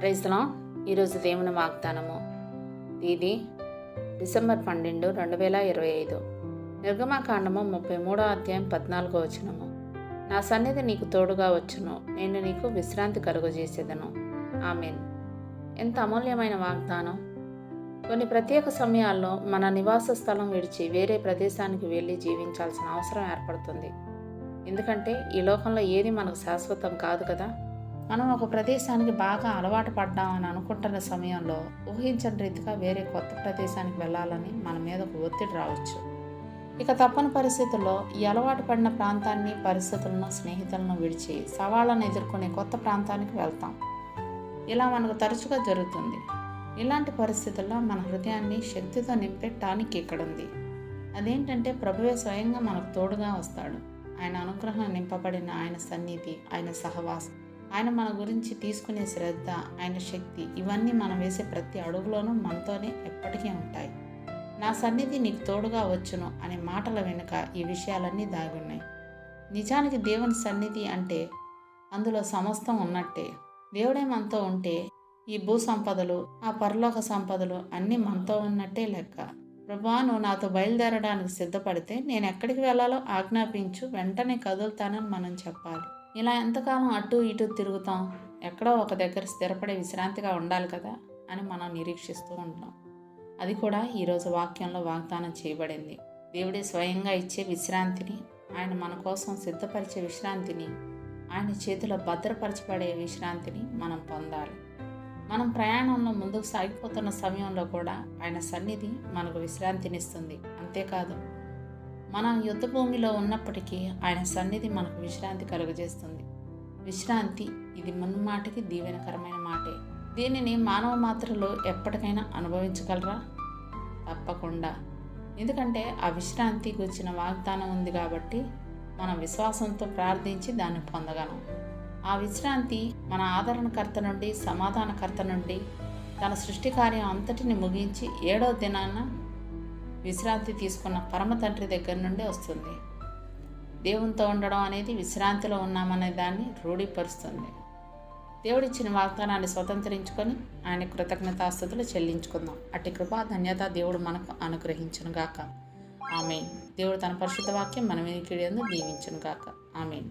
Praise the lord. ఈరోజు దేవుని వాగ్దానము. ఇది డిసెంబర్ 12, 2025. నిర్గమకాండము 33వ అధ్యాయం 14వ వచనము. నా సన్నిధి నీకు తోడుగా వచ్చును, నేను నీకు విశ్రాంతి కలుగజేసేదను. ఆమేన్. ఎంత అమూల్యమైన వాగ్దానం. కొన్ని ప్రత్యేక సమయాల్లో మన నివాస స్థలం విడిచి వేరే ప్రదేశానికి వెళ్ళి జీవించాల్సిన అవసరం ఏర్పడుతుంది. ఎందుకంటే ఈ లోకంలో ఏది మనకు శాశ్వతం కాదు కదా. మనం ఒక ప్రదేశానికి బాగా అలవాటు పడ్డామని అనుకుంటున్న సమయంలో ఊహించని రీతిగా వేరే కొత్త ప్రదేశానికి వెళ్ళాలని మన మీద ఒక ఒత్తిడి రావచ్చు. ఇక తప్పని పరిస్థితుల్లో ఈ అలవాటు పడిన ప్రాంతాన్ని, పరిస్థితులను, స్నేహితులను విడిచి సవాళ్ళను ఎదుర్కొనే కొత్త ప్రాంతానికి వెళ్తాం. ఇలా మనకు తరచుగా జరుగుతుంది. ఇలాంటి పరిస్థితుల్లో మన హృదయాన్ని శక్తితో నింపే టానిక్ ఇక్కడుంది. అదేంటంటే ప్రభువే స్వయంగా మనకు తోడుగా వస్తాడు. ఆయన అనుగ్రహం నింపబడిన ఆయన సన్నిధి, ఆయన సహవాసం, ఆయన మన గురించి తీసుకునే శ్రద్ధ, ఆయన శక్తి, ఇవన్నీ మనం వేసే ప్రతి అడుగులోనూ మనతోనే ఎప్పటికీ ఉంటాయి. నా సన్నిధి నీకు తోడుగా వచ్చును అనే మాటల వెనుక ఈ విషయాలన్నీ దాగి ఉన్నాయి. నిజానికి దేవుని సన్నిధి అంటే అందులో సమస్తం ఉన్నట్టే. దేవుడే మనతో ఉంటే ఈ భూ సంపదలు, ఆ పరలోక సంపదలు అన్నీ మనతో ఉన్నట్టే లెక్క. ప్రభువా, నువ్వు నాతో బయలుదేరడానికి సిద్ధపడితే నేను ఎక్కడికి వెళ్ళాలో ఆజ్ఞాపించు, వెంటనే కదులుతానని మనం చెప్పాలి. ఇలా ఎంతకాలం అటు ఇటు తిరుగుతాం? ఎక్కడో ఒక దగ్గర స్థిరపడే విశ్రాంతిగా ఉండాలి కదా అని మనం నిరీక్షిస్తూ ఉంటాం. అది కూడా ఈరోజు వాక్యంలో వాగ్దానం చేయబడింది. దేవుడే స్వయంగా ఇచ్చే విశ్రాంతిని, ఆయన మన కోసం సిద్ధపరిచే విశ్రాంతిని, ఆయన చేతిలో భద్రపరచబడే విశ్రాంతిని మనం పొందాలి. మనం ప్రయాణంలో ముందుకు సాగిపోతున్న సమయంలో కూడా ఆయన సన్నిధి మనకు విశ్రాంతినిస్తుంది. అంతేకాదు, మనం యుద్ధ భూమిలో ఉన్నప్పటికీ ఆయన సన్నిధి మనకు విశ్రాంతి కలుగజేస్తుంది. విశ్రాంతి ఇది మున్మాటికి దీవెనకరమైన మాటే. దీనిని మానవ మాత్రలు ఎప్పటికైనా అనుభవించగలరా? తప్పకుండా. ఎందుకంటే ఆ విశ్రాంతి గురించిన వాగ్దానం ఉంది కాబట్టి మనం విశ్వాసంతో ప్రార్థించి దాన్ని పొందగలం. ఆ విశ్రాంతి మన ఆదరణకర్త నుండి, సమాధానకర్త నుండి, తన సృష్టి కార్యం అంతటిని ముగించి 7వ దినాన విశ్రాంతి తీసుకున్న పరమ తండ్రి దగ్గర నుండి వస్తుంది. దేవునితో ఉండడం అనేది విశ్రాంతిలో ఉన్నామనే దాన్ని రూఢీపరుస్తుంది. దేవుడిచ్చిన వాగ్దానాన్ని స్వతంత్రించుకొని ఆయన కృతజ్ఞతాస్తుతులు చెల్లించుకుందాం. అట్టి కృపా ధన్యత దేవుడు మనకు అనుగ్రహించును గాక. ఆమేన్. దేవుడు తన పరిశుద్ధ వాక్యం మన వినికిడి యందు దీవించును గాక. ఆమేన్.